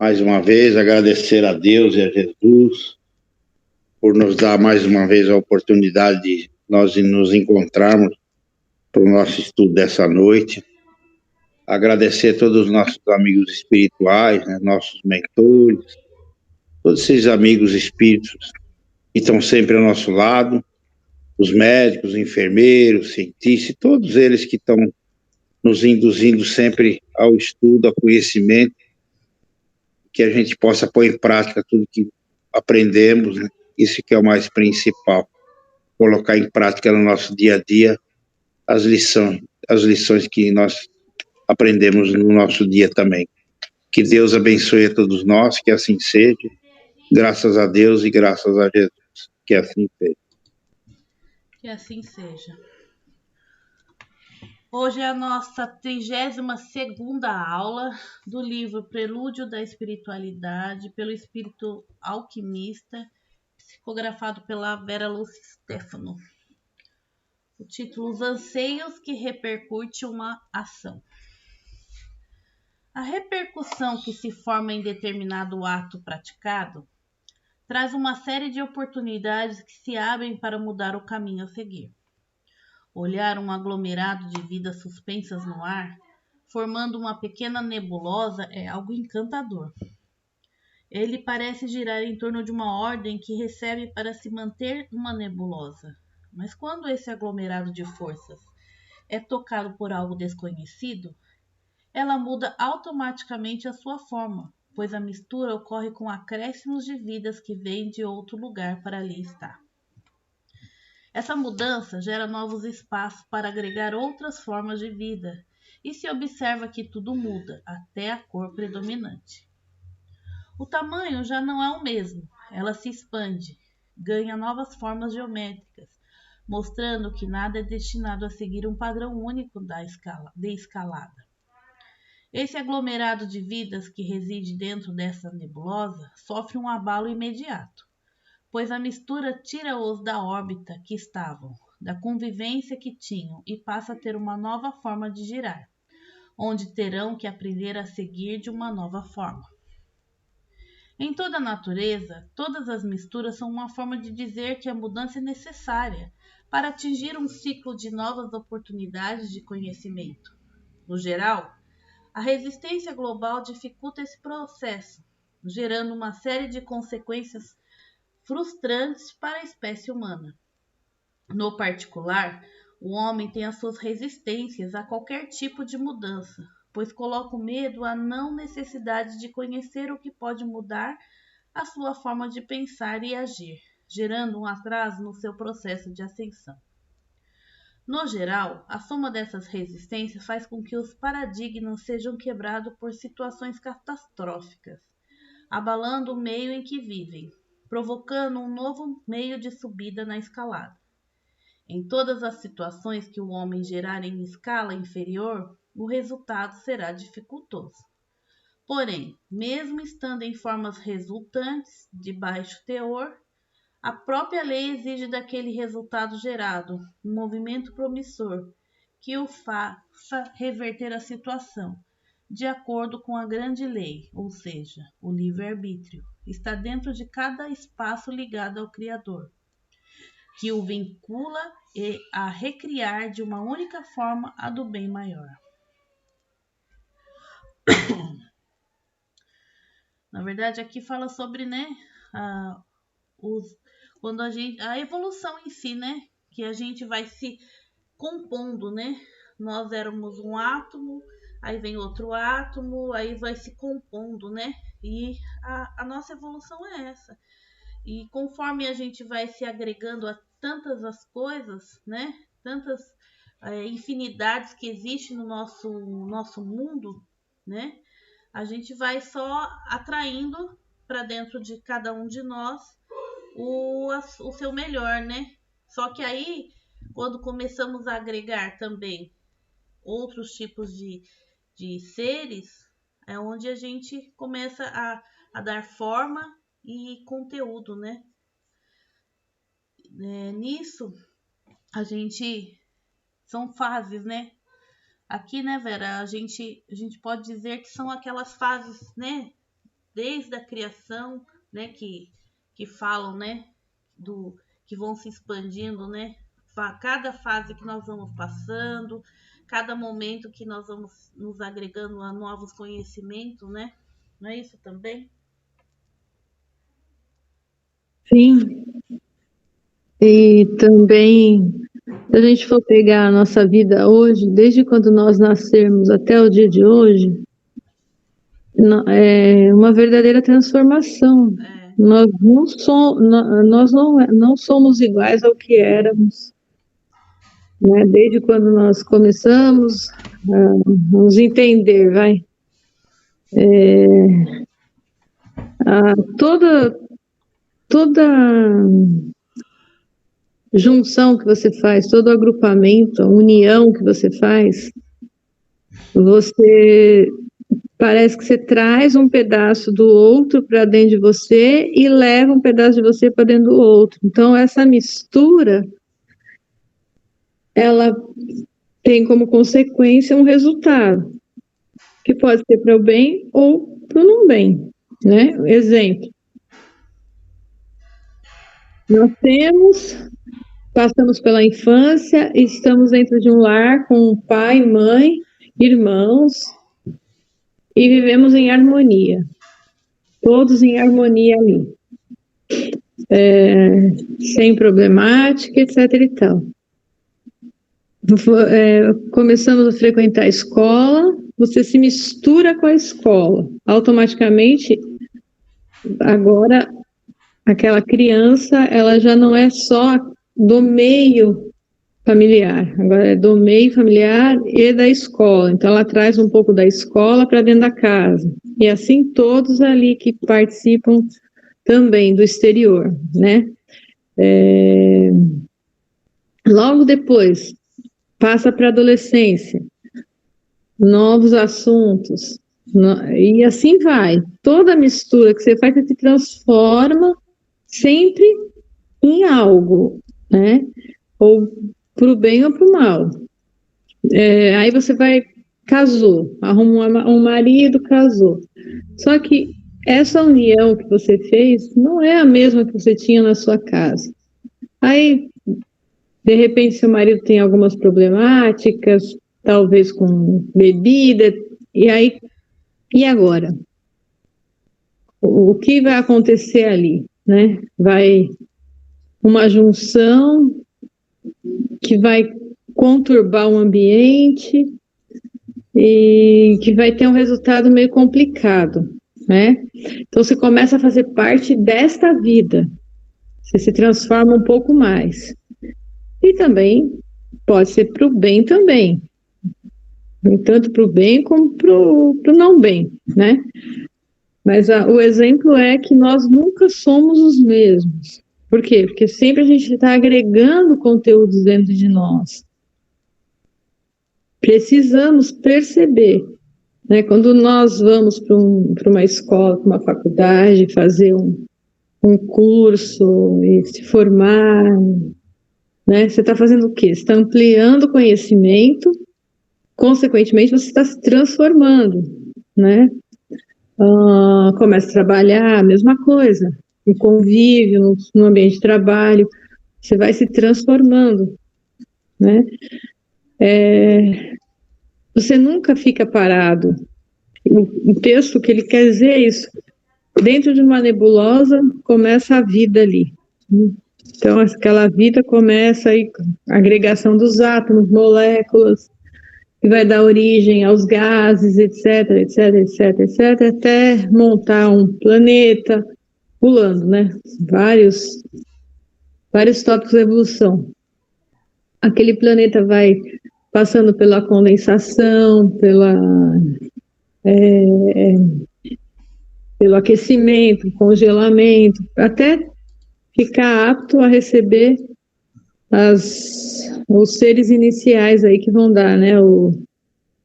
mais uma vez, agradecer a Deus e a Jesus por nos dar mais uma vez a oportunidade de nós nos encontrarmos para o nosso estudo dessa noite. Agradecer a todos os nossos amigos espirituais, né, nossos mentores, todos esses amigos espíritos que estão sempre ao nosso lado, os médicos, enfermeiros, cientistas, todos eles que estão nos induzindo sempre ao estudo, ao conhecimento, que a gente possa pôr em prática tudo que aprendemos, né? Isso que é o mais principal, colocar em prática no nosso dia a dia as lições que nós aprendemos no nosso dia também. Que Deus abençoe a todos nós, que assim seja, graças a Deus e graças a Jesus, que assim seja. Que assim seja. Hoje é a nossa 32ª aula do livro Prelúdio da Espiritualidade, pelo Espírito Alquimista, psicografado pela Vera Lúcia Stefano. O título: Os anseios que repercute uma ação. A repercussão que se forma em determinado ato praticado traz uma série de oportunidades que se abrem para mudar o caminho a seguir. Olhar um aglomerado de vidas suspensas no ar, formando uma pequena nebulosa, é algo encantador. Ele parece girar em torno de uma ordem que recebe para se manter uma nebulosa. Mas quando esse aglomerado de forças é tocado por algo desconhecido, ela muda automaticamente a sua forma, pois a mistura ocorre com acréscimos de vidas que vêm de outro lugar para ali estar. Essa mudança gera novos espaços para agregar outras formas de vida, e se observa que tudo muda, até a cor predominante. O tamanho já não é o mesmo, ela se expande, ganha novas formas geométricas, mostrando que nada é destinado a seguir um padrão único de escalada. Esse aglomerado de vidas que reside dentro dessa nebulosa sofre um abalo imediato, pois a mistura tira-os da órbita que estavam, da convivência que tinham, e passa a ter uma nova forma de girar, onde terão que aprender a seguir de uma nova forma. Em toda a natureza, todas as misturas são uma forma de dizer que a mudança é necessária para atingir um ciclo de novas oportunidades de conhecimento. No geral, a resistência global dificulta esse processo, gerando uma série de consequências frustrantes para a espécie humana. No particular, o homem tem as suas resistências a qualquer tipo de mudança, pois coloca o medo à não necessidade de conhecer o que pode mudar a sua forma de pensar e agir, gerando um atraso no seu processo de ascensão. No geral, a soma dessas resistências faz com que os paradigmas sejam quebrados por situações catastróficas, abalando o meio em que vivem, provocando um novo meio de subida na escalada. Em todas as situações que o homem gerar em escala inferior, o resultado será dificultoso. Porém, mesmo estando em formas resultantes de baixo teor, a própria lei exige daquele resultado gerado um movimento promissor que o faça reverter a situação, de acordo com a grande lei, ou seja, o livre-arbítrio, está dentro de cada espaço ligado ao Criador, que o vincula a recriar de uma única forma a do bem maior. Na verdade, aqui fala sobre, quando a evolução em si, que a gente vai se compondo, Nós éramos um átomo, aí vem outro átomo, aí vai se compondo, E a nossa evolução é essa. E conforme a gente vai se agregando a tantas as coisas, Tantas infinidades que existem no nosso mundo, A gente vai só atraindo para dentro de cada um de nós o seu melhor, Só que aí, quando começamos a agregar também outros tipos de seres, é onde a gente começa a dar forma e conteúdo, Nisso, a gente... São fases, Aqui, Vera, a gente pode dizer que são aquelas fases, desde a criação, né, que falam, né, que vão se expandindo, né, cada fase que nós vamos passando, cada momento que nós vamos nos agregando a novos conhecimentos, né? Não é isso também? Sim. E também, se a gente for pegar a nossa vida hoje, desde quando nós nascemos até o dia de hoje, é uma verdadeira transformação. Nós não somos iguais ao que éramos, né? Desde quando nós começamos a nos entender, vai. Toda junção que você faz, todo agrupamento, a união que você faz, você parece que você traz um pedaço do outro para dentro de você e leva um pedaço de você para dentro do outro. Então, essa mistura, ela tem como consequência um resultado, que pode ser para o bem ou para o não bem, né? Exemplo. Nós passamos pela infância, estamos dentro de um lar com pai, mãe, irmãos, e vivemos em harmonia, todos em harmonia ali, sem problemática, etc. e tal. Começamos a frequentar a escola, você se mistura com a escola, automaticamente, agora, aquela criança, ela já não é só do meio familiar, agora é do meio familiar e da escola, então ela traz um pouco da escola para dentro da casa, e assim todos ali que participam também do exterior, né? Logo depois, passa para a adolescência, novos assuntos, e assim vai, toda mistura que você faz, você se transforma sempre em algo, né? Ou para o bem ou para o mal. Aí você casou, arrumou um marido, casou. Só que essa união que você fez não é a mesma que você tinha na sua casa. Aí, de repente, seu marido tem algumas problemáticas, talvez com bebida, e agora? O que vai acontecer ali, né? Vai uma junção que vai conturbar o ambiente e que vai ter um resultado meio complicado, né? Então, você começa a fazer parte desta vida, você se transforma um pouco mais. E também pode ser para o bem também, tanto para o bem como para o não bem, né? Mas o exemplo é que nós nunca somos os mesmos. Por quê? Porque sempre a gente está agregando conteúdos dentro de nós. Precisamos perceber, né? Quando nós vamos para uma escola, para uma faculdade, fazer um curso e se formar, né? Você está fazendo o quê? Você está ampliando o conhecimento, consequentemente você está se transformando, né? Começa a trabalhar, a mesma coisa, no convívio, no ambiente de trabalho, você vai se transformando, né? Você nunca fica parado. O texto que ele quer dizer é isso. Dentro de uma nebulosa, começa a vida ali. Então, aquela vida começa aí, a agregação dos átomos, moléculas, que vai dar origem aos gases, etc, etc, etc, etc, até montar um planeta, pulando, né? Vários tópicos da evolução. Aquele planeta vai passando pela condensação, pelo aquecimento, congelamento, até ficar apto a receber os seres iniciais aí que vão dar, né?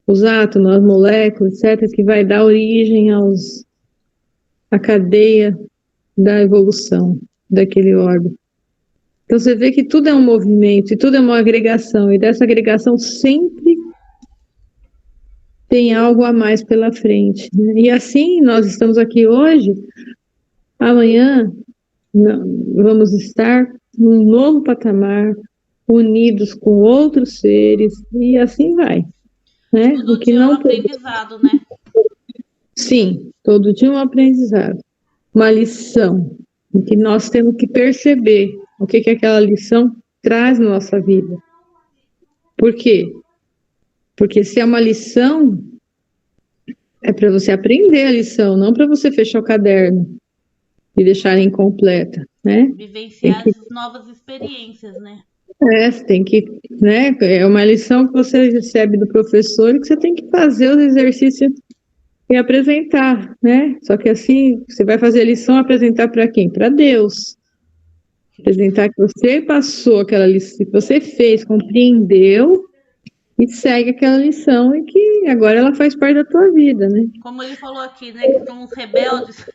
Os átomos, as moléculas, etc., que vai dar origem à cadeia da evolução daquele órgão. Então você vê que tudo é um movimento e tudo é uma agregação, e dessa agregação sempre tem algo a mais pela frente, né? E assim, nós estamos aqui hoje, amanhã vamos estar num novo patamar, unidos com outros seres, e assim vai, né? Todo O que dia é um não aprendizado, né? Sim, todo dia um aprendizado, uma lição, em que nós temos que perceber o que aquela lição traz na nossa vida. Por quê? Porque se é uma lição, é para você aprender a lição, não para você fechar o caderno e deixar ela incompleta, né? Vivenciar as novas experiências, né? Você tem que, né? É uma lição que você recebe do professor e que você tem que fazer os exercícios e apresentar, né? Só que assim, você vai fazer a lição, apresentar para quem? Para Deus. Apresentar que você passou aquela lição, que você fez, compreendeu e segue aquela lição e que agora ela faz parte da tua vida, né? Como ele falou aqui, né? Que somos rebeldes.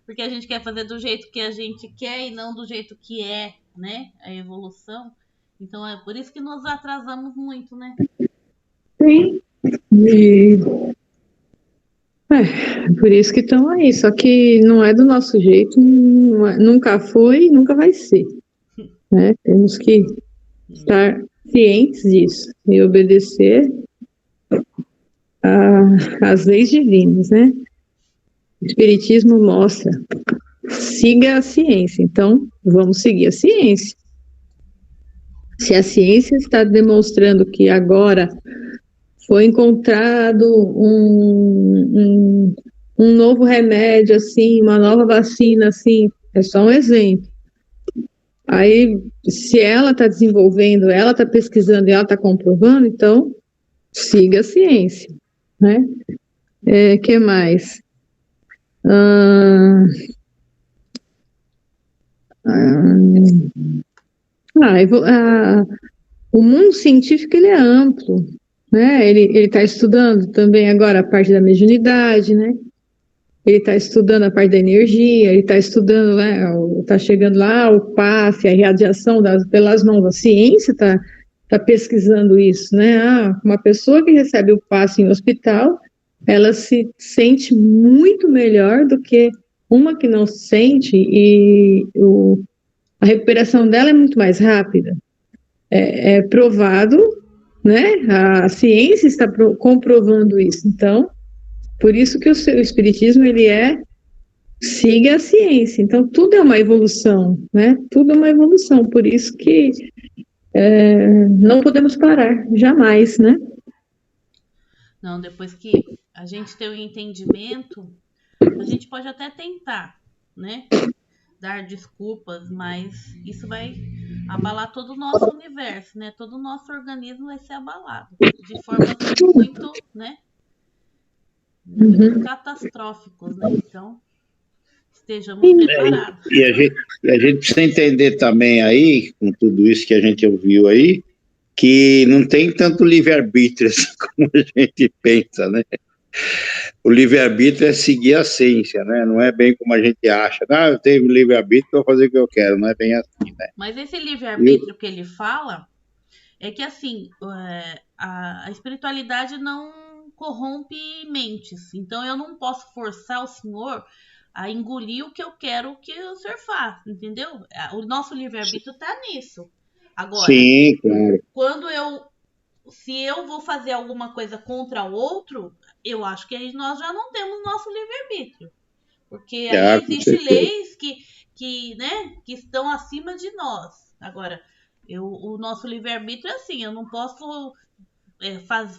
Porque a gente quer fazer do jeito que a gente quer e não do jeito que é, né? A evolução. Então é por isso que nos atrasamos muito, né? Sim. E por isso que estão aí, só que não é do nosso jeito, nunca foi e nunca vai ser, né? Temos que estar cientes disso e obedecer às leis divinas, né? O Espiritismo mostra, siga a ciência, então vamos seguir a ciência. Se a ciência está demonstrando que agora foi encontrado um novo remédio, assim, uma nova vacina, assim, é só um exemplo. Aí, se ela está desenvolvendo, ela está pesquisando e ela está comprovando, então, siga a ciência, né? Que mais? O mundo científico, ele é amplo, né? Ele está estudando também agora a parte da mediunidade, né? Ele está estudando a parte da energia, ele está estudando, né? Está chegando lá o passe, a radiação pelas mãos. A ciência está pesquisando isso, né? Uma pessoa que recebe o passe em hospital, ela se sente muito melhor do que uma que não sente e a recuperação dela é muito mais rápida. É provado, né? A ciência está comprovando isso. Então, por isso que o espiritismo, ele siga a ciência. Então, tudo é uma evolução, né? Tudo é uma evolução. Por isso que não podemos parar, jamais, né? Não, depois que a gente tem o entendimento, a gente pode até tentar, né? Dar desculpas, mas isso vai abalar todo o nosso universo, né? Todo o nosso organismo vai ser abalado de formas muito, né? Muito catastróficos, né? Então, estejamos preparados. E a gente precisa entender também aí, com tudo isso que a gente ouviu aí, que não tem tanto livre-arbítrio assim como a gente pensa, né? O livre-arbítrio é seguir a ciência, né? Não é bem como a gente acha. Eu tenho livre-arbítrio para fazer o que eu quero, não é bem assim, né? Mas esse livre-arbítrio que ele fala é que, assim, a espiritualidade não corrompe mentes. Então, eu não posso forçar o senhor a engolir o que eu quero que o senhor faça, entendeu? O nosso livre-arbítrio está nisso. Agora, sim, claro. Se eu vou fazer alguma coisa contra o outro, eu acho que aí nós já não temos nosso livre-arbítrio. Porque aí existem leis né, que estão acima de nós. Agora, o nosso livre-arbítrio é assim, eu não posso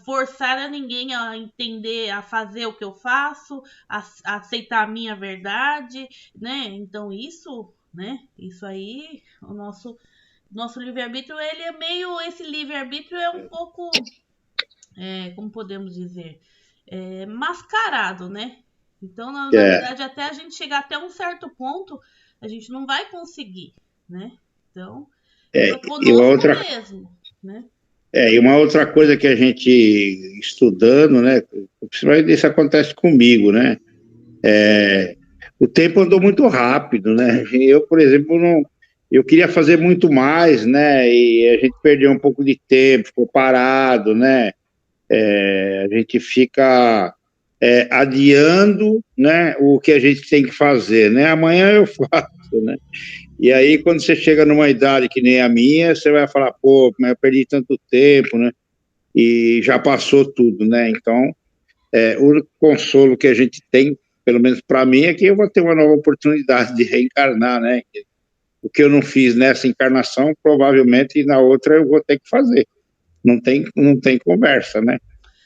forçar a ninguém a entender, a fazer o que eu faço, a aceitar a minha verdade, né? Então isso, né? Isso aí, o nosso livre-arbítrio, ele é meio, esse livre-arbítrio é um pouco, como podemos dizer, mascarado, né? Então, na verdade, até a gente chegar até um certo ponto, a gente não vai conseguir, né? Então, conosco mesmo, né? E uma outra coisa que a gente estudando, né? Principalmente isso acontece comigo, né? O tempo andou muito rápido, né? Eu, por exemplo, eu queria fazer muito mais, né? E a gente perdeu um pouco de tempo, ficou parado, né? A gente fica adiando, né, o que a gente tem que fazer, né? Amanhã eu faço, né? E aí, quando você chega numa idade que nem a minha, você vai falar, pô, mas eu perdi tanto tempo, né? E já passou tudo, né? Então, o único consolo que a gente tem, pelo menos para mim, é que eu vou ter uma nova oportunidade de reencarnar, né? O que eu não fiz nessa encarnação, provavelmente na outra eu vou ter que fazer. Não tem conversa, né?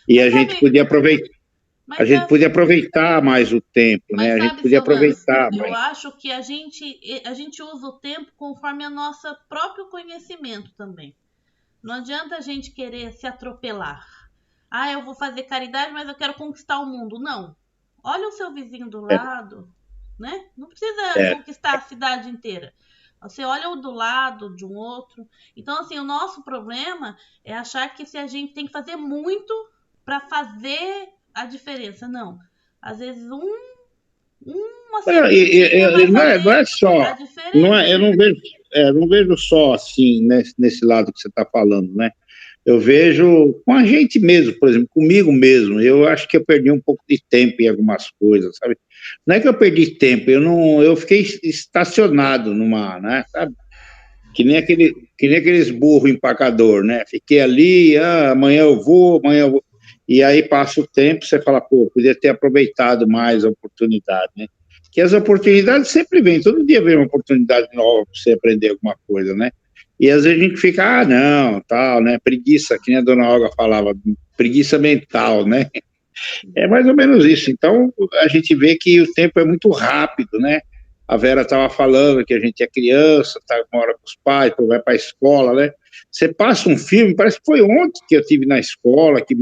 E a gente podia aproveitar mais o tempo, né? A gente podia aproveitar mais. Eu acho que a gente usa o tempo conforme o nosso próprio conhecimento também. Não adianta a gente querer se atropelar. Ah, eu vou fazer caridade, mas eu quero conquistar o mundo. Não. Olha o seu vizinho do lado, né? Não precisa conquistar a cidade inteira. Você olha o do lado de um outro. Então, assim, o nosso problema é achar que se a gente tem que fazer muito para fazer a diferença. Não. Às vezes uma não é só. Eu não vejo só assim, nesse lado que você está falando, né? Eu vejo com a gente mesmo, por exemplo, comigo mesmo. Eu acho que eu perdi um pouco de tempo em algumas coisas, sabe? Não é que eu perdi tempo, eu fiquei estacionado numa, né, sabe? Que nem aqueles burros empacador, né? Fiquei ali, amanhã eu vou. E aí passa o tempo, você fala, pô, podia ter aproveitado mais a oportunidade, né? Que as oportunidades sempre vêm, todo dia vem uma oportunidade nova para você aprender alguma coisa, né? E às vezes a gente fica, não, tal, né? Preguiça, que nem a dona Olga falava, preguiça mental, né? É mais ou menos isso. Então, a gente vê que o tempo é muito rápido, né? A Vera estava falando que a gente é criança, mora com os pais, depois vai para a escola, né? Você passa um filme, parece que foi ontem que eu estive na escola, que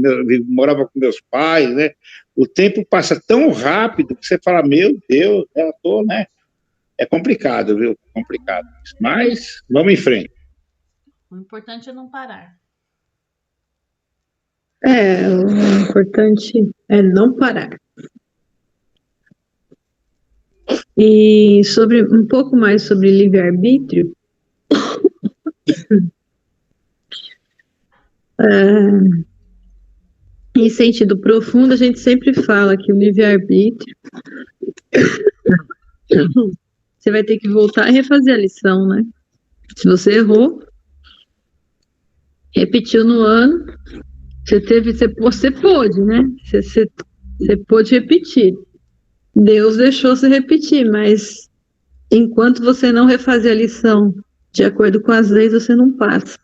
morava com meus pais, né? O tempo passa tão rápido que você fala, meu Deus, eu tô, né? É complicado, viu? Complicado. Mas vamos em frente. O importante é não parar. O importante é não parar. E um pouco mais sobre livre-arbítrio, em sentido profundo, a gente sempre fala que o livre-arbítrio você vai ter que voltar e refazer a lição, né? Se você errou, repetiu no ano, você pôde, né? Você pôde repetir. Deus deixou você repetir, mas enquanto você não refazer a lição de acordo com as leis, você não passa.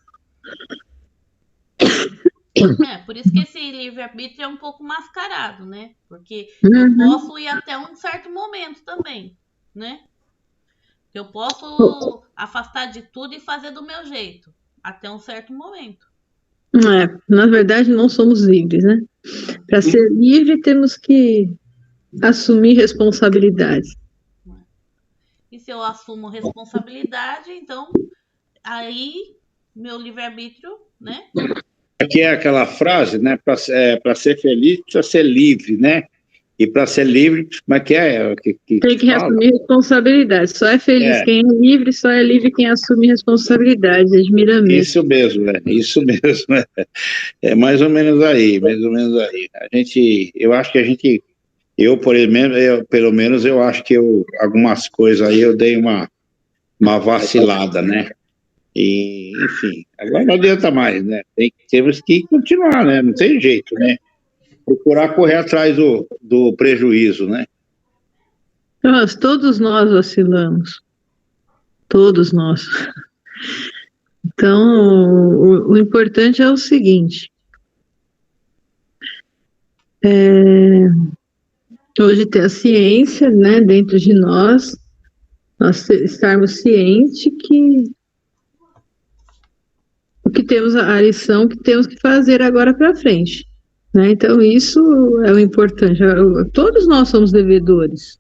Por isso que esse livre-arbítrio é um pouco mascarado, né? Porque eu posso ir até um certo momento também, né? Eu posso afastar de tudo e fazer do meu jeito, até um certo momento. Na verdade, não somos livres, né? Para ser livre, temos que assumir responsabilidade. E se eu assumo responsabilidade, então, aí, meu livre-arbítrio, né? Aqui é aquela frase, né? Para ser feliz, precisa ser livre, né? E para ser livre, como é que é? Tem que assumir responsabilidade. Só é feliz quem é livre, só é livre quem assume responsabilidade. Admira-me. Isso mesmo, isso mesmo. É mais ou menos aí, mais ou menos aí. Eu acho que pelo menos eu acho que algumas coisas aí eu dei uma vacilada, né? E, enfim, agora não adianta mais, né? Temos que continuar, né? Não tem jeito, né? Procurar correr atrás do prejuízo, né? Todos nós vacilamos. Todos nós. Então, o importante é o seguinte. Hoje tem a ciência, né, dentro de nós estarmos cientes que temos a lição que temos que fazer agora para frente, né? Então isso é o importante. Todos nós somos devedores,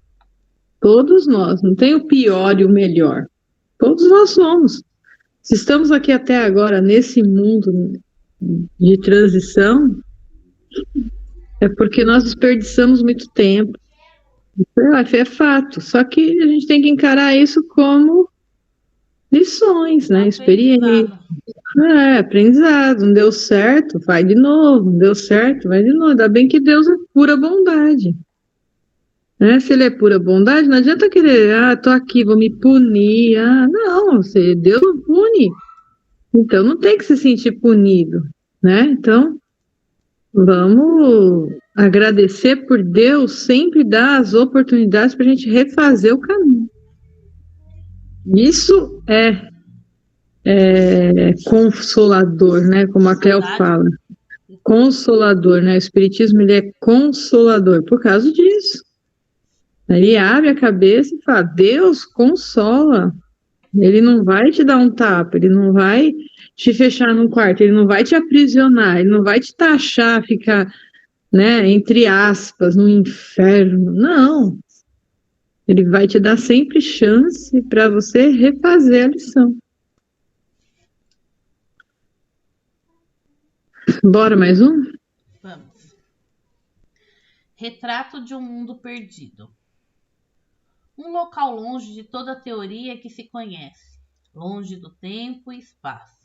todos nós. Não tem o pior e o melhor. Todos nós somos. Se estamos aqui até agora nesse mundo de transição, é porque nós desperdiçamos muito tempo. É fato. Só que a gente tem que encarar isso como lições, né? Experiência. Aprendizado. Aprendizado. Não deu certo, vai de novo. Não deu certo, vai de novo. Ainda bem que Deus é pura bondade. Né? Se ele é pura bondade, não adianta querer, tô aqui, vou me punir. Não, Deus não pune. Então não tem que se sentir punido, né? Então, vamos agradecer por Deus sempre dar as oportunidades para a gente refazer o caminho. Isso é consolador, né? Como a Cleo fala. Consolador, né? O Espiritismo, ele é consolador por causa disso. Ele abre a cabeça e fala, Deus consola. Ele não vai te dar um tapa, ele não vai te fechar num quarto, ele não vai te aprisionar, ele não vai te taxar, ficar, né, entre aspas, no inferno. Não. Ele vai te dar sempre chance para você refazer a lição. Bora mais um? Vamos. Retrato de um mundo perdido. Um local longe de toda teoria que se conhece, longe do tempo e espaço,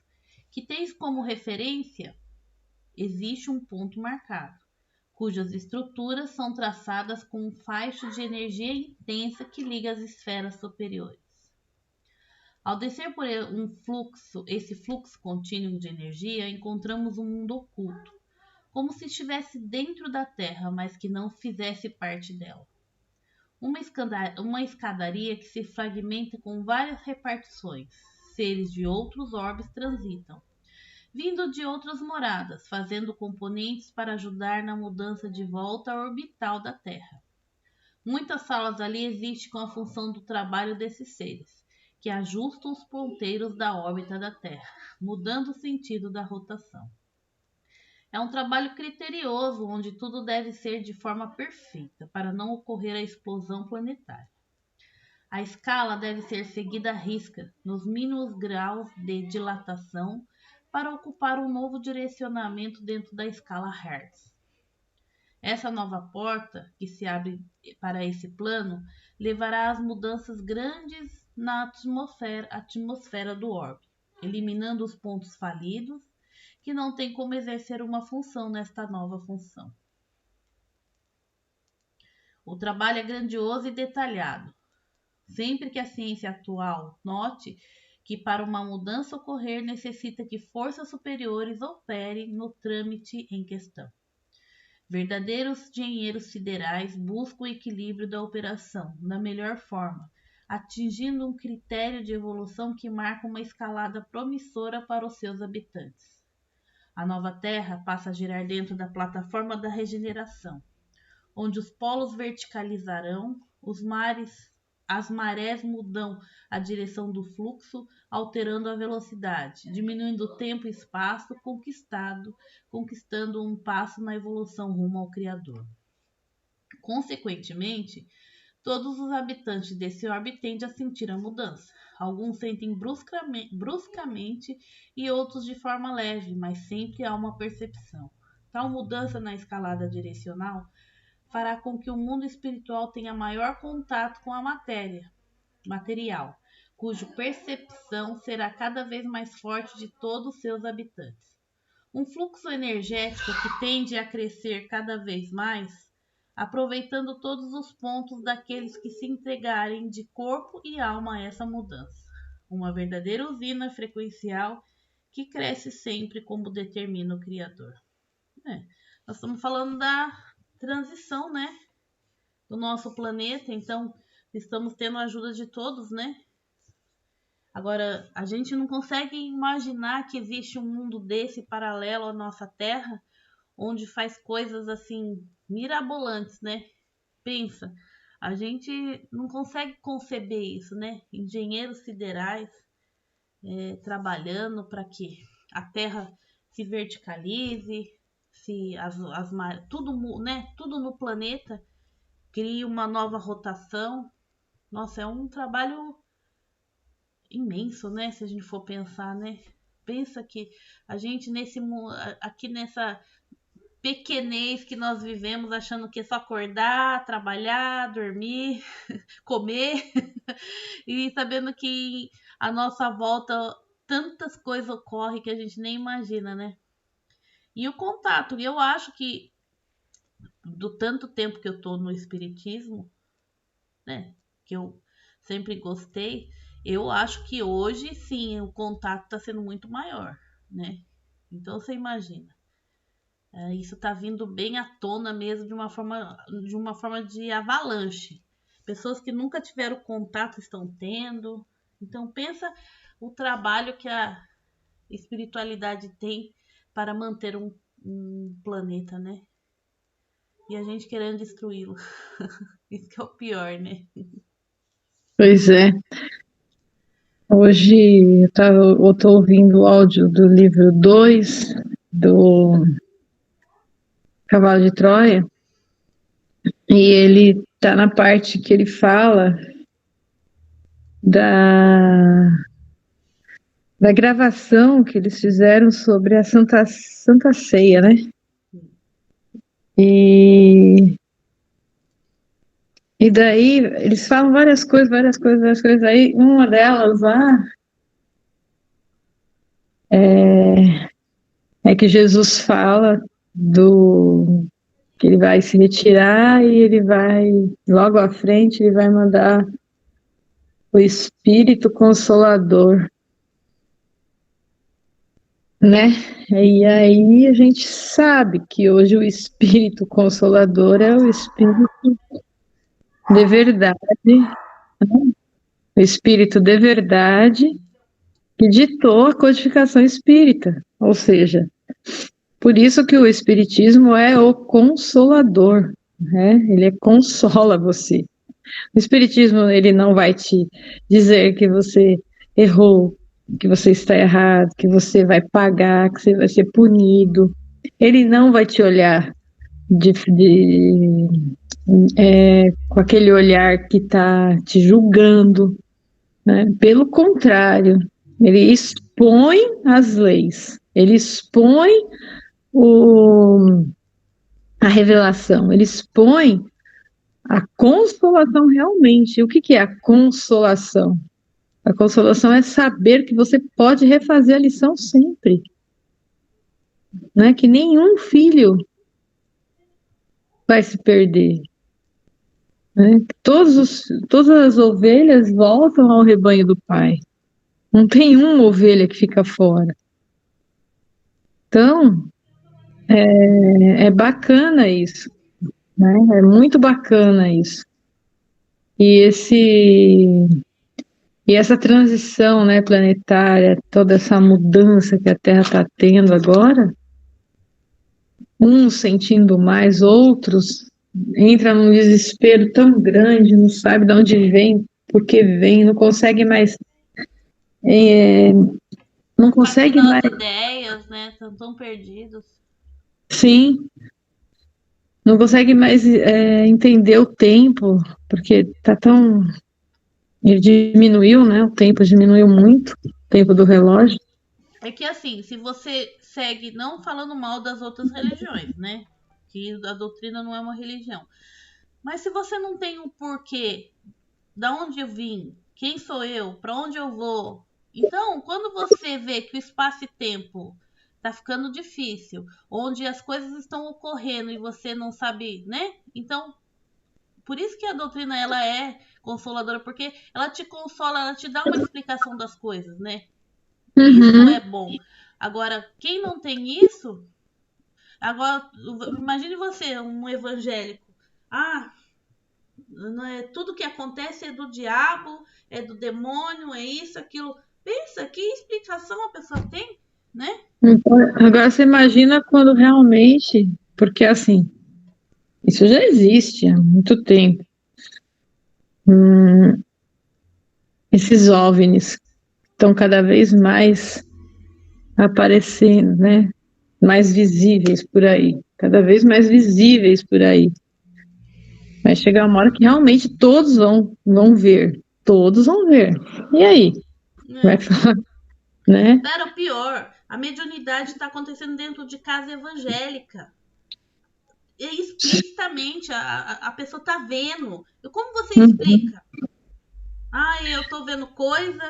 que tens como referência, existe um ponto marcado, cujas estruturas são traçadas com um faixo de energia intensa que liga as esferas superiores. Ao descer por esse fluxo contínuo de energia, encontramos um mundo oculto, como se estivesse dentro da Terra, mas que não fizesse parte dela. Uma escadaria que se fragmenta com várias repartições. Seres de outros orbes transitam, vindo de outras moradas, fazendo componentes para ajudar na mudança de volta orbital da Terra. Muitas salas ali existem com a função do trabalho desses seres, que ajustam os ponteiros da órbita da Terra, mudando o sentido da rotação. É um trabalho criterioso, onde tudo deve ser de forma perfeita, para não ocorrer a explosão planetária. A escala deve ser seguida à risca, nos mínimos graus de dilatação, para ocupar um novo direcionamento dentro da escala Hertz. Essa nova porta, que se abre para esse plano, levará às mudanças grandes na atmosfera do orbe, eliminando os pontos falidos, que não tem como exercer uma função nesta nova função. O trabalho é grandioso e detalhado. Sempre que a ciência atual note que para uma mudança ocorrer necessita que forças superiores operem no trâmite em questão. Verdadeiros engenheiros siderais buscam o equilíbrio da operação da melhor forma, atingindo um critério de evolução que marca uma escalada promissora para os seus habitantes. A nova Terra passa a girar dentro da plataforma da regeneração, onde os polos verticalizarão, as marés mudam a direção do fluxo, alterando a velocidade, diminuindo o tempo e espaço conquistando um passo na evolução rumo ao Criador. Consequentemente, todos os habitantes desse orbe tendem a sentir a mudança. Alguns sentem bruscamente e outros de forma leve, mas sempre há uma percepção. Tal mudança na escalada direcional fará com que o mundo espiritual tenha maior contato com a material, cuja percepção será cada vez mais forte de todos os seus habitantes. Um fluxo energético que tende a crescer cada vez mais, aproveitando todos os pontos daqueles que se entregarem de corpo e alma a essa mudança. Uma verdadeira usina frequencial que cresce sempre como determina o Criador. Nós estamos falando da transição, né, do nosso planeta, então estamos tendo a ajuda de todos, né? Agora, a gente não consegue imaginar que existe um mundo desse paralelo à nossa Terra, onde faz coisas assim mirabolantes, né? Pensa, a gente não consegue conceber isso, né? Engenheiros siderais trabalhando para que a Terra se verticalize, tudo no planeta crie uma nova rotação. Nossa, é um trabalho imenso, né? Se a gente for pensar, né? Pensa que a gente aqui pequenez que nós vivemos, achando que é só acordar, trabalhar, dormir, comer, e sabendo que à nossa volta tantas coisas ocorrem que a gente nem imagina, né? E o contato, eu acho que do tanto tempo que eu tô no espiritismo, né, que eu sempre gostei, eu acho que hoje sim o contato está sendo muito maior, né? Então você imagina, isso está vindo bem à tona mesmo de uma forma de avalanche. Pessoas que nunca tiveram contato estão tendo. Então pensa o trabalho que a espiritualidade tem para manter um planeta, né? E a gente querendo destruí-lo. Isso que é o pior, né? Pois é. Hoje eu tô ouvindo o áudio do livro 2 do Cavalo de Troia, e ele tá na parte que ele fala da gravação que eles fizeram sobre a Santa Ceia, né? E daí eles falam várias coisas. Aí uma delas lá é que Jesus fala que ele vai se retirar e ele vai, logo à frente, ele vai mandar o Espírito Consolador, né? E aí a gente sabe que hoje o Espírito Consolador é o Espírito de verdade, né? O Espírito de verdade que ditou a codificação espírita, ou seja, por isso que o Espiritismo é o Consolador, né? Ele consola você. O Espiritismo, ele não vai te dizer que você errou, que você está errado, que você vai pagar, que você vai ser punido. Ele não vai te olhar com aquele olhar que está te julgando, né? Pelo contrário, ele expõe as leis, ele expõe a revelação, ele expõe a consolação realmente. O que é a consolação? A consolação é saber que você pode refazer a lição sempre, né? Que nenhum filho vai se perder, né? Todas as ovelhas voltam ao rebanho do Pai. Não tem uma ovelha que fica fora. Então, é bacana isso, né? É muito bacana isso. E essa transição, né, planetária, toda essa mudança que a Terra está tendo agora, uns sentindo mais, outros entra num desespero tão grande, não sabe de onde vem, por que vem, não consegue mais, não consegue mais. As ideias, né, estão tão perdidos. Sim, não consegue mais entender o tempo, porque tá tão. Ele diminuiu, né? O tempo diminuiu muito, o tempo do relógio. É que assim, se você segue, não falando mal das outras religiões, né? Que a doutrina não é uma religião. Mas se você não tem um porquê, da onde eu vim, quem sou eu, para onde eu vou. Então, quando você vê que o espaço e tempo tá ficando difícil, onde as coisas estão ocorrendo e você não sabe, né? Então, por isso que a doutrina ela é consoladora, porque ela te consola, ela te dá uma explicação das coisas, né? Isso é bom. Agora, quem não tem isso, agora imagine você, um evangélico. Não é, tudo que acontece é do diabo, é do demônio, é isso, aquilo. Pensa, que explicação a pessoa tem, né? Então, agora você imagina quando realmente, porque assim, isso já existe há muito tempo. Esses OVNIs estão cada vez mais aparecendo, né? Mais visíveis por aí, cada vez mais visíveis por aí. Vai chegar uma hora que realmente todos vão ver, todos vão ver. E aí? Vai falar, né? Era o pior, a mediunidade está acontecendo dentro de casa evangélica. explicitamente, a pessoa tá vendo. Como você explica? Eu tô vendo coisa,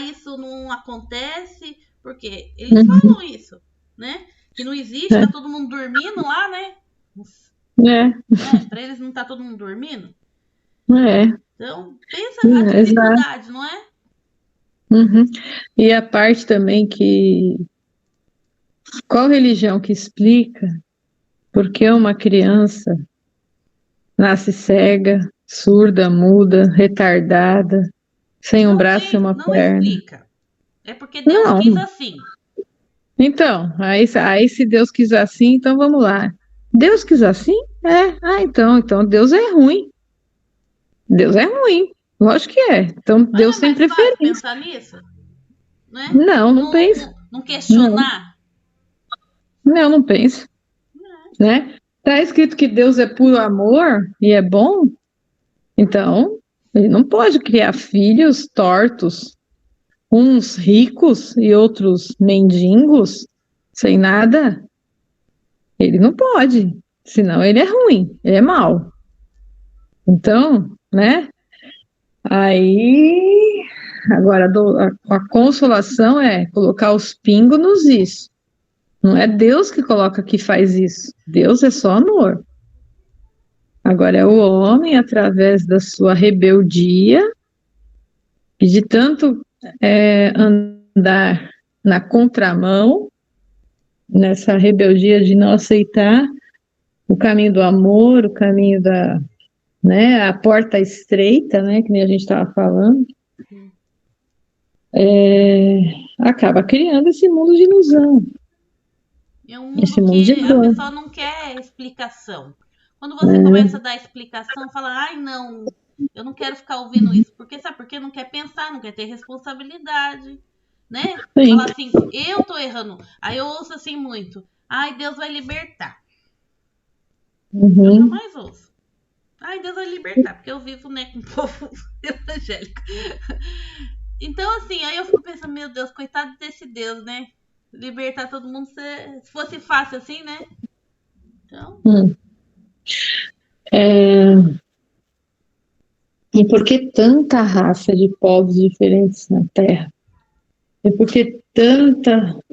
isso não acontece, porque eles falam isso, né? Que não existe, tá todo mundo dormindo lá, né? Pra eles não tá todo mundo dormindo. Então, pensa a dificuldade, não é? E a parte também que... Qual religião que explica por que uma criança nasce cega, surda, muda, retardada, sem um braço e uma perna? Não explica. É porque Deus quis assim. Então, aí se Deus quis assim, então vamos lá. Deus quis assim? Então Deus é ruim. Deus é ruim. Lógico que é. Então Deus tem preferência. Pensar nisso? Né? Não penso. Não questionar? Não penso. Né? Tá escrito que Deus é puro amor e é bom, então ele não pode criar filhos tortos, uns ricos e outros mendigos, sem nada. Ele não pode, senão ele é ruim, ele é mau. Então, né? Aí, agora a consolação é colocar os pingos nos is. Não é Deus que coloca que faz isso. Deus é só amor. Agora é o homem, através da sua rebeldia, e de tanto andar na contramão, nessa rebeldia de não aceitar o caminho do amor, o caminho da, né, a porta estreita, né, que nem a gente estava falando, acaba criando esse mundo de ilusão. É um mundo que a pessoa não quer explicação. Quando você começa a dar explicação, fala, não, eu não quero ficar ouvindo isso. Porque sabe por quê? Não quer pensar, não quer ter responsabilidade, né? Fala assim, eu tô errando. Aí eu ouço assim muito, Deus vai libertar. Eu nunca mais ouço. Deus vai libertar, porque eu vivo, né, com o povo evangélico. Então, assim, aí eu fico pensando, meu Deus, coitado desse Deus, né? Libertar todo mundo, se fosse fácil assim, né? Então... E por que tanta raça de povos diferentes na Terra? E por que tanta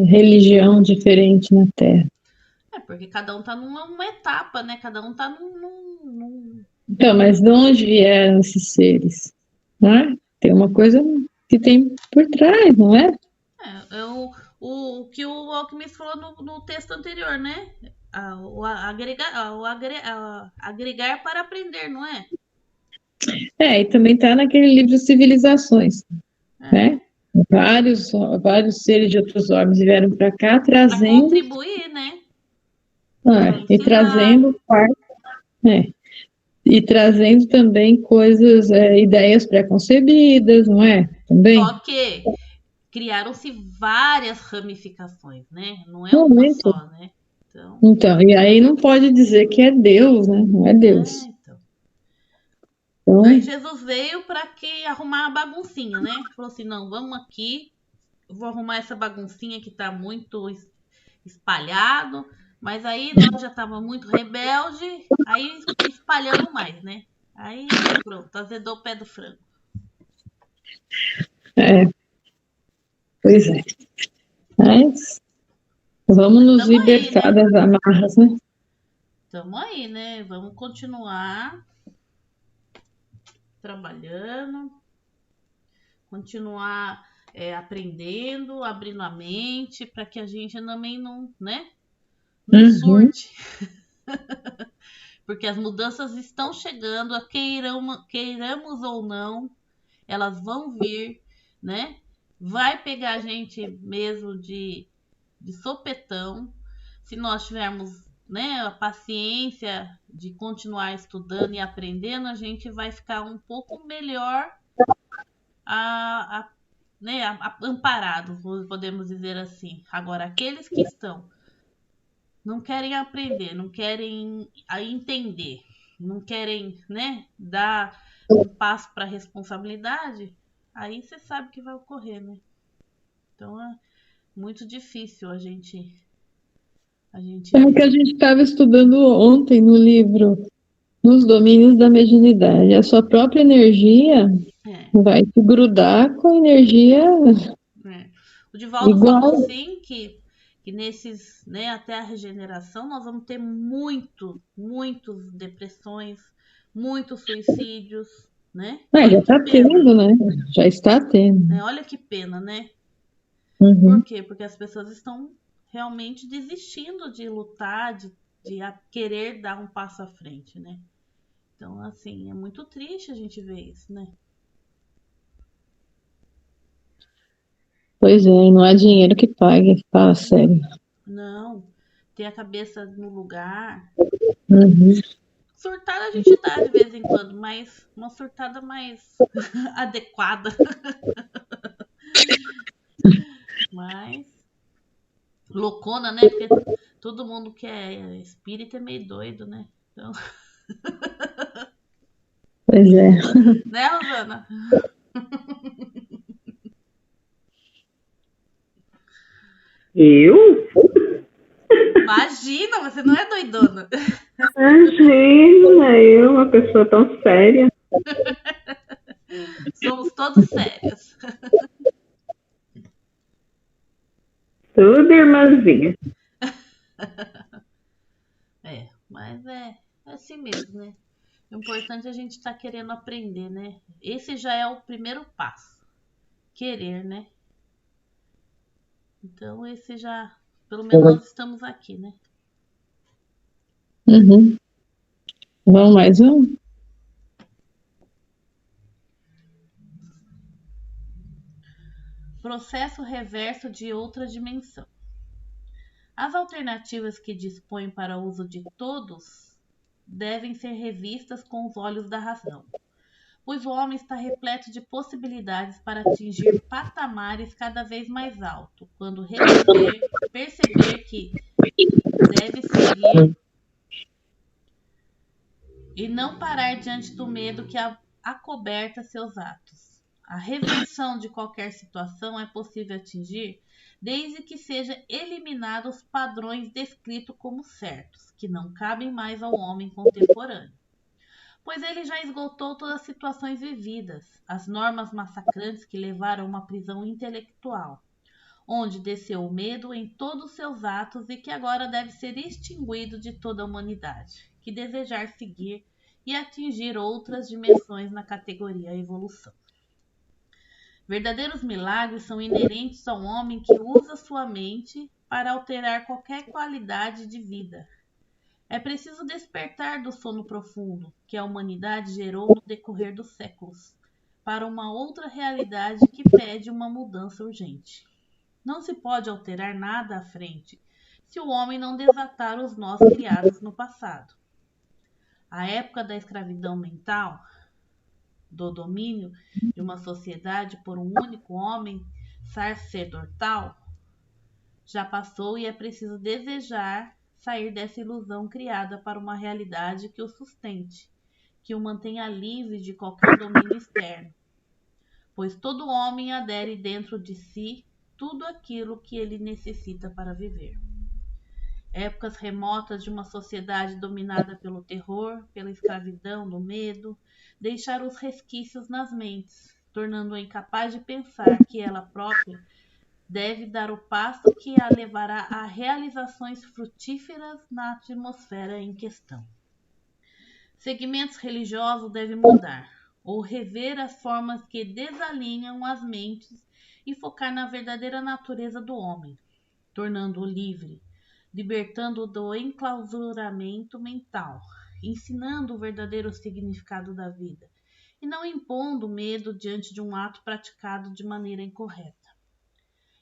religião diferente na Terra? Porque cada um tá numa etapa, né? Cada um tá num... Então, mas de onde vieram esses seres? Não é? Tem uma coisa que tem por trás, não é? O que o Alquimista falou no texto anterior, né? Agregar para aprender, não é? E também está naquele livro Civilizações, né? Vários seres de outros orbe vieram para cá trazendo... Para contribuir, né? E trazendo e trazendo também coisas, ideias pré-concebidas, não é? Também. Só que criaram-se várias ramificações, né? Não é uma só, né? Então, e aí não pode dizer que é Deus, né? Não é Deus. Então, aí Jesus veio para arrumar a baguncinha, né? Falou assim, não, vamos aqui, eu vou arrumar essa baguncinha que tá muito espalhado, mas aí nós já tava muito rebelde, aí espalhamos mais, né? Aí pronto, azedou o pé do frango. Pois é. Mas vamos nos libertar aí, né? Das amarras, né? Tamo aí, né? Vamos continuar trabalhando, continuar aprendendo, abrindo a mente, para que a gente também não, né? Não surte. Porque as mudanças estão chegando, queiramos ou não, elas vão vir, né? Vai pegar a gente mesmo de sopetão, se nós tivermos, né, a paciência de continuar estudando e aprendendo, a gente vai ficar um pouco melhor amparados, podemos dizer assim. Agora, aqueles que não querem aprender, não querem entender, não querem, né, dar um passo para a responsabilidade, aí você sabe o que vai ocorrer, né? Então é muito difícil a gente A gente É o que a gente estava estudando ontem no livro, nos domínios da mediunidade. A sua própria energia é, vai se grudar com a energia é. O Divaldo falou igual. assim que nesses, né, até a regeneração, nós vamos ter muitos depressões, muitos suicídios, né? Já Olha que está pena, tendo, né? Já está tendo. né? Olha que pena, né? Por Uhum. quê? Porque as pessoas estão realmente desistindo de lutar, de querer dar um passo à frente, né? Então, assim, é muito triste a gente ver isso, né? Pois é, e não há dinheiro que pague, fala sério. Não, ter a cabeça no lugar. Uhum. Surtada a gente dá de vez em quando, mas uma surtada mais adequada. Mas loucona, né? Porque todo mundo que é espírita é meio doido, né? Então, Pois é. né, Rosana? Eu? Imagina, você não é doidona. Imagina, eu, uma pessoa tão séria. Somos todos sérios. Tudo irmãzinha. Mas é assim mesmo, né? O importante é a gente estar querendo aprender, né? Esse já é o primeiro passo. Querer, né? Então, esse já. Pelo menos nós estamos aqui, né? Uhum. Vamos mais um? Processo reverso de outra dimensão. As alternativas que dispõem para o uso de todos devem ser revistas com os olhos da razão, pois o homem está repleto de possibilidades para atingir patamares cada vez mais altos, quando perceber que deve seguir e não parar diante do medo que acoberta seus atos. A reversão de qualquer situação é possível atingir desde que seja eliminados os padrões descritos como certos, que não cabem mais ao homem contemporâneo, pois ele já esgotou todas as situações vividas, as normas massacrantes que levaram a uma prisão intelectual, onde desceu o medo em todos os seus atos e que agora deve ser extinguido de toda a humanidade, que desejar seguir e atingir outras dimensões na categoria evolução. Verdadeiros milagres são inerentes ao homem que usa sua mente para alterar qualquer qualidade de vida. É preciso despertar do sono profundo que a humanidade gerou no decorrer dos séculos, para uma outra realidade que pede uma mudança urgente. Não se pode alterar nada à frente se o homem não desatar os nós criados no passado. A época da escravidão mental, do domínio de uma sociedade por um único homem sacerdotal, já passou e é preciso desejar sair dessa ilusão criada para uma realidade que o sustente, que o mantenha livre de qualquer domínio externo, pois todo homem adere dentro de si tudo aquilo que ele necessita para viver. Épocas remotas de uma sociedade dominada pelo terror, pela escravidão, do medo, deixaram os resquícios nas mentes, tornando-a incapaz de pensar que ela própria deve dar o passo que a levará a realizações frutíferas na atmosfera em questão. Segmentos religiosos devem mudar, ou rever as formas que desalinham as mentes e focar na verdadeira natureza do homem, tornando-o livre, libertando-o do enclausuramento mental, ensinando o verdadeiro significado da vida e não impondo medo diante de um ato praticado de maneira incorreta.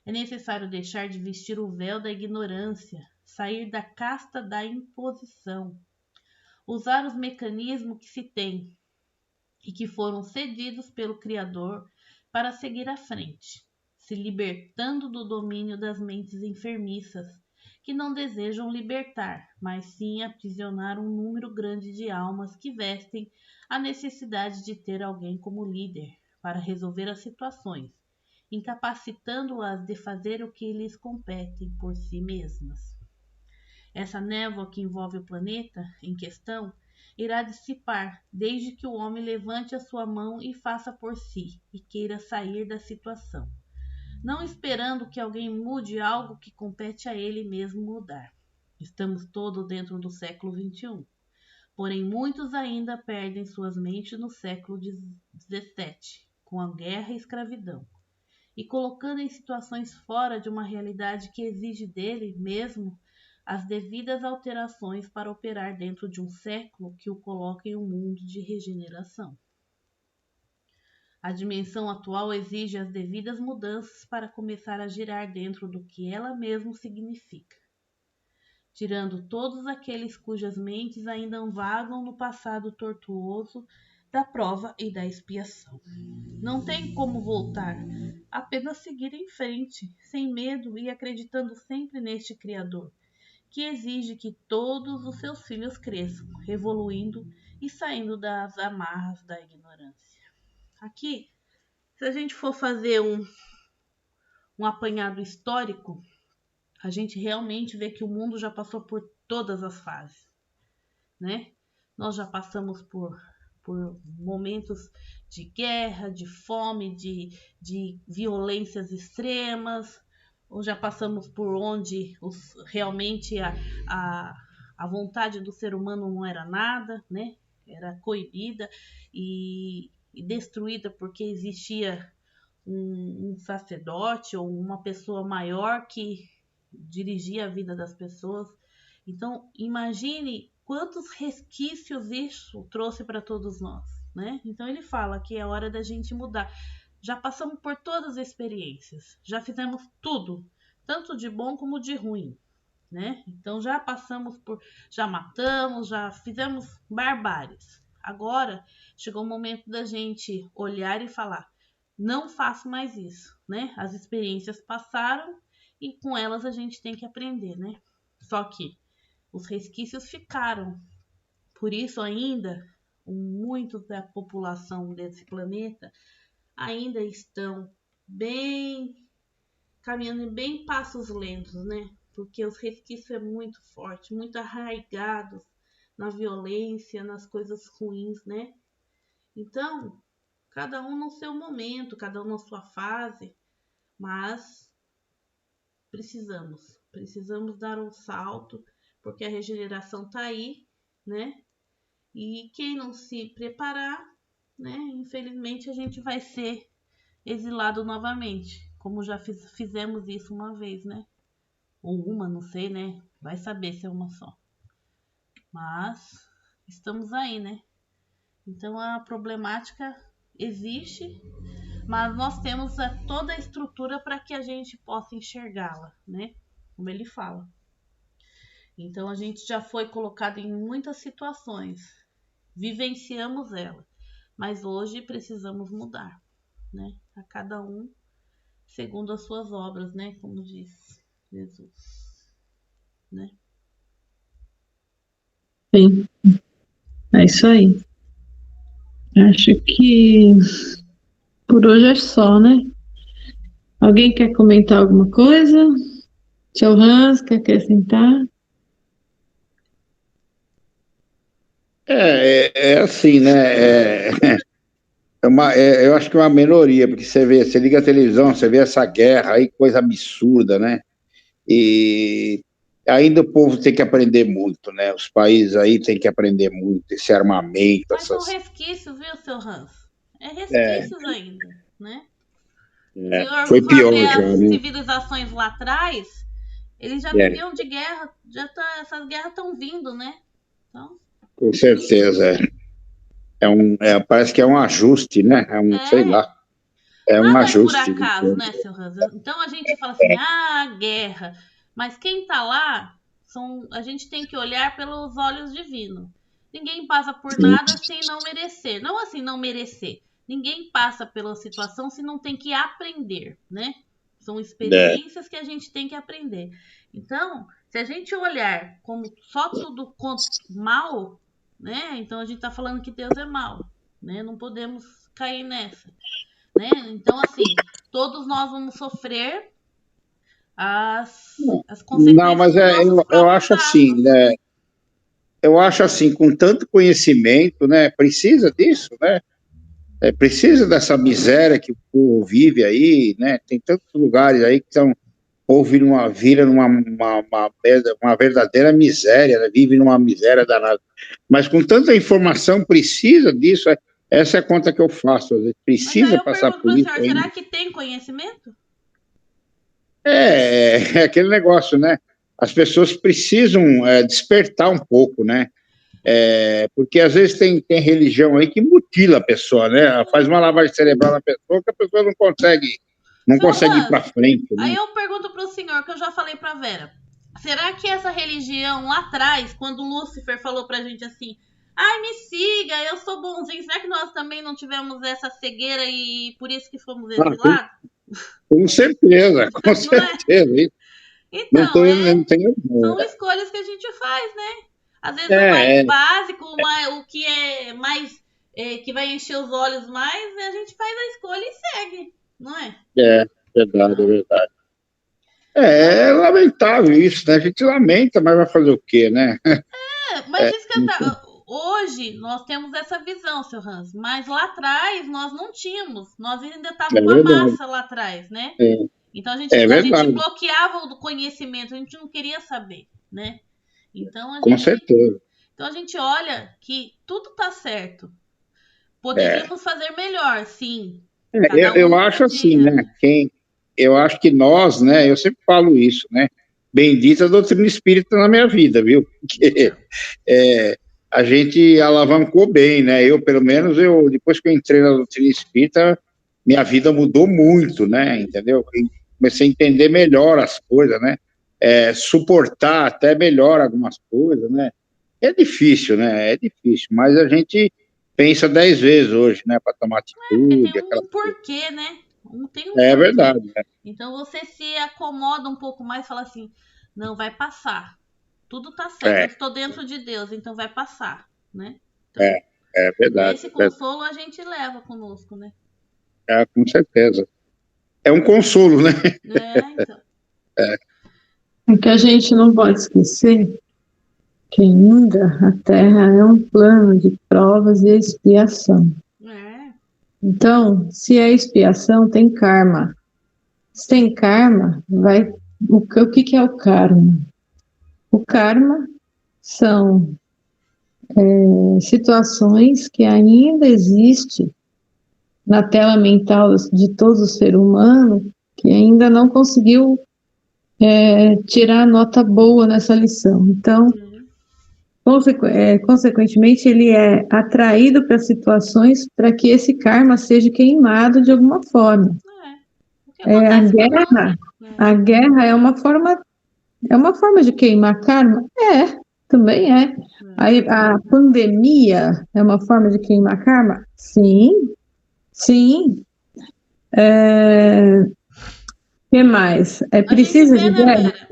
É necessário deixar de vestir o véu da ignorância, sair da casta da imposição, usar os mecanismos que se tem e que foram cedidos pelo Criador para seguir à frente, se libertando do domínio das mentes enfermiças, que não desejam libertar, mas sim aprisionar um número grande de almas que vestem a necessidade de ter alguém como líder para resolver as situações, incapacitando-as de fazer o que lhes compete por si mesmas. Essa névoa que envolve o planeta em questão irá dissipar, desde que o homem levante a sua mão e faça por si, e queira sair da situação, não esperando que alguém mude algo que compete a ele mesmo mudar. Estamos todos dentro do século XXI, porém muitos ainda perdem suas mentes no século XVII, com a guerra e escravidão, e colocando em situações fora de uma realidade que exige dele mesmo as devidas alterações para operar dentro de um século que o coloca em um mundo de regeneração. A dimensão atual exige as devidas mudanças para começar a girar dentro do que ela mesma significa, tirando todos aqueles cujas mentes ainda vagam no passado tortuoso da prova e da expiação. Não tem como voltar, apenas seguir em frente, sem medo e acreditando sempre neste Criador, que exige que todos os seus filhos cresçam, evoluindo e saindo das amarras da ignorância. Aqui, se a gente for fazer um apanhado histórico, a gente realmente vê que o mundo já passou por todas as fases, né? Nós já passamos por momentos de guerra, de fome, de violências extremas, ou já passamos por onde realmente a vontade do ser humano não era nada, né? Era coibida e destruída porque existia um sacerdote ou uma pessoa maior que dirigia a vida das pessoas. Então, imagine quantos resquícios isso trouxe para todos nós, né? Então, ele fala que é hora da gente mudar. Já passamos por todas as experiências, já fizemos tudo, tanto de bom como de ruim, né? Então, já passamos por, já matamos, já fizemos barbáries. Agora, chegou o momento da gente olhar e falar, não faço mais isso, né? As experiências passaram e com elas a gente tem que aprender, né? Só que os resquícios ficaram. Por isso ainda, muitos da população desse planeta ainda estão caminhando em bem passos lentos, né? Porque os resquícios é muito forte, muito arraigados na violência, nas coisas ruins, né? Então, cada um no seu momento, cada um na sua fase, mas precisamos dar um salto, porque a regeneração está aí, né? E quem não se preparar, né? Infelizmente a gente vai ser exilado novamente, como já fizemos isso uma vez, né? Ou uma, não sei, né? Vai saber se é uma só. Mas estamos aí, né? Então a problemática existe, mas nós temos toda a estrutura para que a gente possa enxergá-la, né? Como ele fala. Então a gente já foi colocado em muitas situações, vivenciamos ela, mas hoje precisamos mudar, né? A cada um segundo as suas obras, né? Como diz Jesus, né? Sim, é isso aí. Acho que por hoje é só, né? Alguém quer comentar alguma coisa? Seu Hans, quer acrescentar? É assim, né? Eu acho que é uma minoria, porque você liga a televisão, você vê essa guerra aí, coisa absurda, né? E ainda o povo tem que aprender muito, né? Os países aí têm que aprender muito, esse armamento, Mas são essas. resquícios, viu, seu Hans? É É, resquícios ainda, né? Se foi for pior ver já, as né? civilizações lá atrás, eles já É, viviam de guerra, essas guerras estão vindo, né? Então, com certeza. Parece que é um ajuste, né? Sei lá, é. é um Nada é por ajuste. acaso, né, seu Hans? Então a gente fala assim, guerra. Mas quem tá lá, a gente tem que olhar pelos olhos divinos. Ninguém passa por Sim, nada sem não merecer. Não assim, não merecer. Ninguém passa pela situação se não tem que aprender, né? São é, experiências que a gente tem que aprender. Então, se a gente olhar como só tudo mal, né? Então a gente tá falando que Deus é mal, né? Não podemos cair nessa, né? Então, assim, todos nós vamos sofrer, as consequências Não, mas dos nossos eu próprios acho assim, atos. né? Eu acho assim, com tanto conhecimento, né? Precisa disso, né? Precisa dessa miséria que o povo vive aí, né? Tem tantos lugares aí que estão ouvindo vira uma verdadeira miséria, né? Vive numa miséria danada. Mas com tanta informação, precisa disso. Essa é a conta que eu faço. Às vezes, Mas aí precisa eu passar pergunto por para o isso senhor, ainda. será que tem conhecimento? É aquele negócio, né? As pessoas precisam despertar um pouco, né? Porque às vezes tem religião aí que mutila a pessoa, né? Faz uma lavagem cerebral na pessoa que a pessoa não Senhor consegue ir Hans, para frente, aí né? eu pergunto para o senhor, que eu já falei para Vera, será que essa religião lá atrás, quando Lúcifer falou pra gente assim, ai, me siga, eu sou bonzinho, será que nós também não tivemos essa cegueira e por isso que fomos Ah, exilados? com certeza, com Não é? certeza. Então, Não tenho. são escolhas que a gente faz, né? Às vezes o mais É, básico, o que é mais, que vai encher os olhos mais, a gente faz a escolha e segue, não é? verdade, é Então, verdade. mas, É lamentável isso, né? A gente lamenta, mas vai fazer o quê, né? mas isso que hoje nós temos essa visão, seu Hans, mas lá atrás nós não tínhamos, nós ainda É estava uma verdade, massa lá atrás, né? é, Então é a gente verdade, bloqueava o conhecimento, a gente não queria saber, né? Então com certeza. então a gente olha que tudo tá certo. É. Poderíamos fazer melhor, sim. Cada um Eu no acho seu assim, dia. né? Eu acho que nós, né? Eu sempre falo isso, né? Bendita a doutrina espírita na minha vida, viu? Porque Então, é, a gente alavancou bem, né? Eu, pelo menos, depois que eu entrei na doutrina espírita, minha vida mudou muito, né? Entendeu? E comecei a entender melhor as coisas, né? Suportar até melhor algumas coisas, né? É difícil, né? É difícil, mas a gente pensa 10 vezes hoje, né? Para tomar porque tem atitude, aquela um coisa. porquê, né? Tem um É porquê. verdade, né? Então você se acomoda um pouco mais e fala assim: não, vai passar. Tudo tá certo. Eu É, estou dentro de Deus, então vai passar, né? Então, é, é verdade, esse é verdade. consolo a gente leva conosco, né? Com certeza. É um consolo, né? Então. O que a gente não pode esquecer que ainda a Terra é um plano de provas e expiação. É. Então, se é expiação, tem karma. Se tem karma, o que é o karma? O karma são situações que ainda existem na tela mental de todo ser humano que ainda não conseguiu tirar nota boa nessa lição. Então, consequentemente, ele é atraído para situações para que esse karma seja queimado de alguma forma. O que acontece conosco? A guerra é uma forma de queimar karma? Também é. A pandemia é uma forma de queimar karma? Sim, sim. O que mais? A gente Precisa vê, de né, guerra? Vera?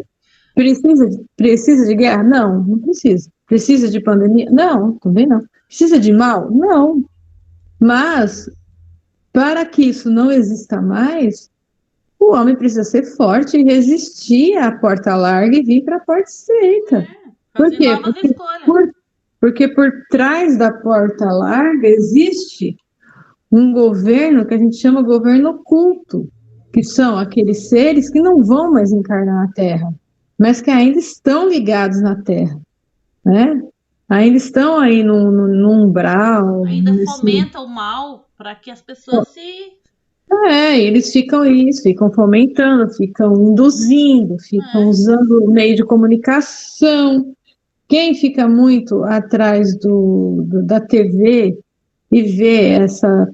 Precisa de guerra? Não, não precisa. Precisa de pandemia? Não, também não. Precisa de mal? Não. Mas, para que isso não exista mais, o homem precisa ser forte e resistir à porta larga e vir para a porta estreita. Por Fazer quê? novas escolhas. Porque por trás da porta larga existe um governo que a gente chama governo oculto, que são aqueles seres que não vão mais encarnar na Terra, mas que ainda estão ligados na Terra, né? Ainda estão aí no umbral. Ainda fomenta o mal para que as pessoas se. Eles ficam fomentando, ficam induzindo, ficam usando o meio de comunicação. Quem fica muito atrás da TV e vê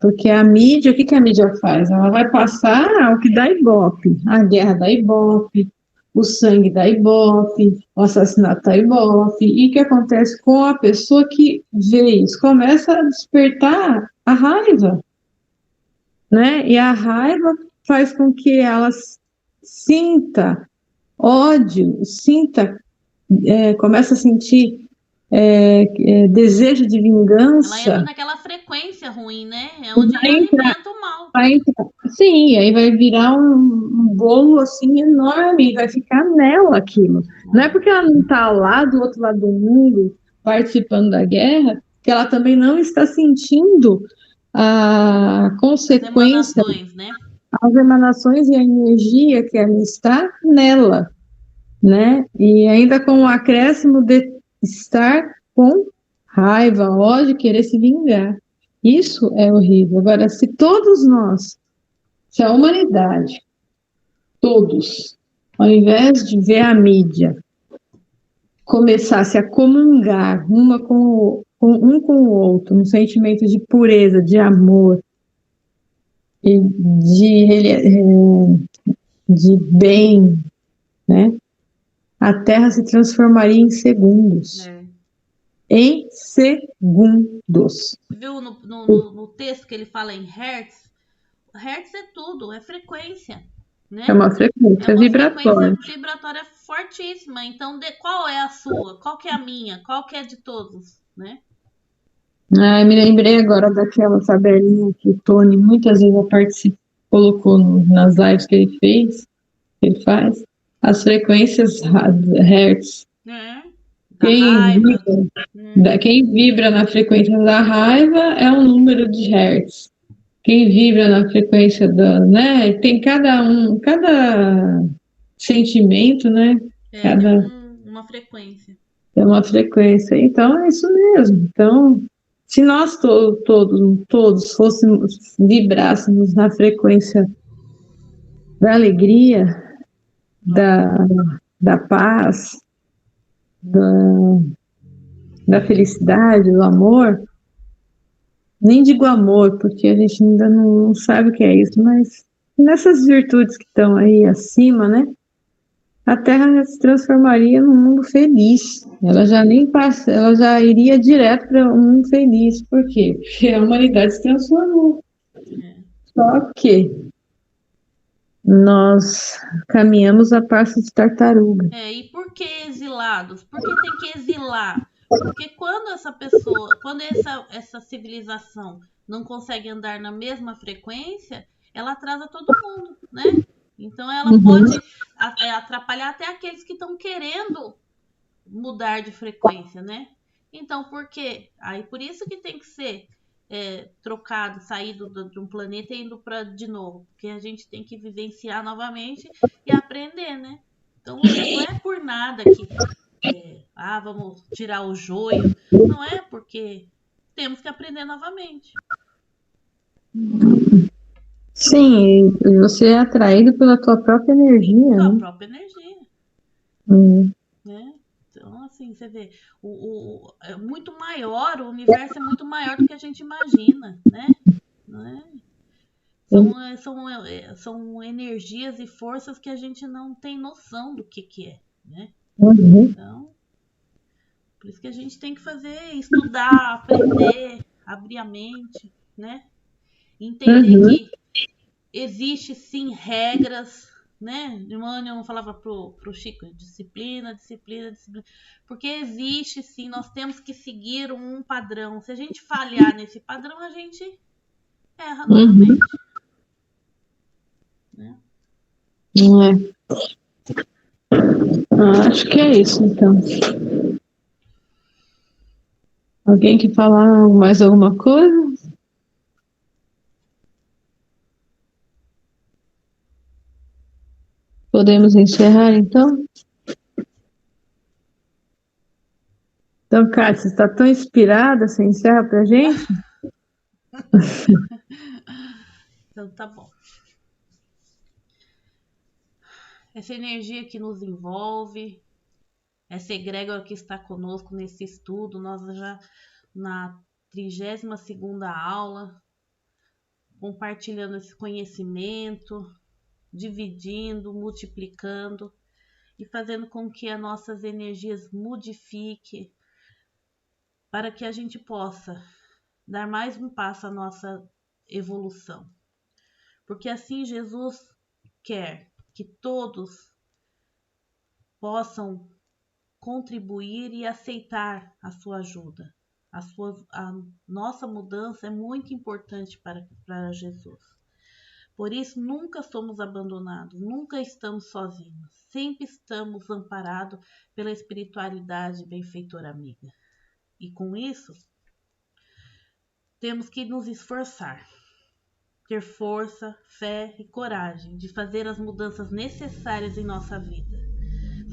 porque a mídia, o que a mídia faz? Ela vai passar o que dá Ibope, a guerra dá Ibope, o sangue dá Ibope, o assassinato dá Ibope, e o que acontece com a pessoa que vê isso? Começa a despertar a raiva, né? E a raiva faz com que ela sinta ódio, começa a sentir desejo de Ela entra vingança, naquela frequência ruim, né? É onde vai entrar, alimenta o mal. vai entrar. Sim, aí vai virar um bolo assim enorme, vai ficar nela aquilo. Não é porque ela não está lá do outro lado do mundo participando da guerra que ela também não está sentindo a As consequência, emanações, né? as emanações e a energia que ela está nela, né? E ainda com o acréscimo de estar com raiva, ódio, querer se vingar. Isso é horrível. Agora, se todos nós, se a humanidade, todos, ao invés de ver a mídia, começasse a comungar um com o outro, um sentimento de pureza, de amor e de bem, né? A Terra se transformaria em segundos. É. Em segundos. Viu no texto que ele fala em hertz? Hertz é tudo, é frequência, né? É uma É frequência uma frequência vibratória. vibratória fortíssima. Então, qual é a sua? Qual que é a minha? Qual que é a de todos, né? Me lembrei agora daquela tabelinha que o Tony muitas vezes colocou nas lives que ele fez, que ele faz, as frequências Hertz. É. Da raiva. Quem vibra na frequência da raiva é um número de Hertz. Quem vibra na frequência né? Tem cada sentimento, né? Tem Cada uma frequência. é uma frequência. Então, é isso mesmo. Então, se nós todos vibrássemos na frequência da alegria, da, da paz, da felicidade, do amor, nem digo amor, porque a gente ainda não sabe o que é isso, mas nessas virtudes que estão aí acima, né? A Terra se transformaria num mundo feliz. Ela já nem passa, ela já iria direto para um mundo feliz. Por quê? Porque a humanidade se transformou. Só que nós caminhamos a passos de tartaruga. E por que exilados? Por que tem que exilar? Porque quando essa pessoa, quando essa civilização não consegue andar na mesma frequência, ela atrasa todo mundo, né? Então ela pode atrapalhar até aqueles que estão querendo mudar de frequência, né? Então, por quê? Aí por isso que tem que ser trocado, saído de um planeta e indo para de novo, porque a gente tem que vivenciar novamente e aprender, né? Então não é por nada que vamos tirar o joio, não é porque temos que aprender novamente. Sim, e você é atraído pela tua própria energia, Tua né? própria energia, né? Então, assim, você vê, é muito maior, o universo é muito maior do que a gente imagina, né? Não é? São energias e forças que a gente não tem noção do que é, né? Então, por isso que a gente tem que estudar, aprender, abrir a mente, né? Entender que existe sim regras, né? De manhã eu falava pro Chico, disciplina, porque existe sim, nós temos que seguir um padrão. Se a gente falhar nesse padrão, a gente erra novamente. Né? Acho que é isso, então. Alguém quer falar mais alguma coisa? Podemos encerrar, então? Então, Kátia, você está tão inspirada, você encerra para a gente? Então, tá bom. Essa energia que nos envolve, essa egrégora que está conosco nesse estudo, nós já na 32ª aula, compartilhando esse conhecimento, dividindo, multiplicando e fazendo com que as nossas energias modifiquem para que a gente possa dar mais um passo à nossa evolução. Porque assim Jesus quer que todos possam contribuir e aceitar a sua ajuda. A nossa mudança é muito importante para Jesus. Por isso, nunca somos abandonados, nunca estamos sozinhos, sempre estamos amparados pela espiritualidade benfeitora amiga. E com isso, temos que nos esforçar, ter força, fé e coragem de fazer as mudanças necessárias em nossa vida.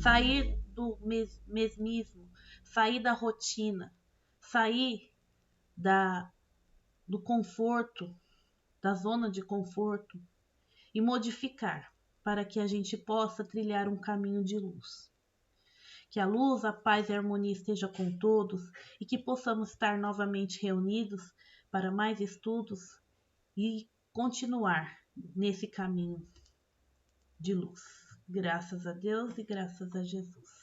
Sair do mesmismo, sair da rotina, sair do conforto, da zona de conforto e modificar para que a gente possa trilhar um caminho de luz. Que a luz, a paz e a harmonia esteja com todos e que possamos estar novamente reunidos para mais estudos e continuar nesse caminho de luz. Graças a Deus e graças a Jesus.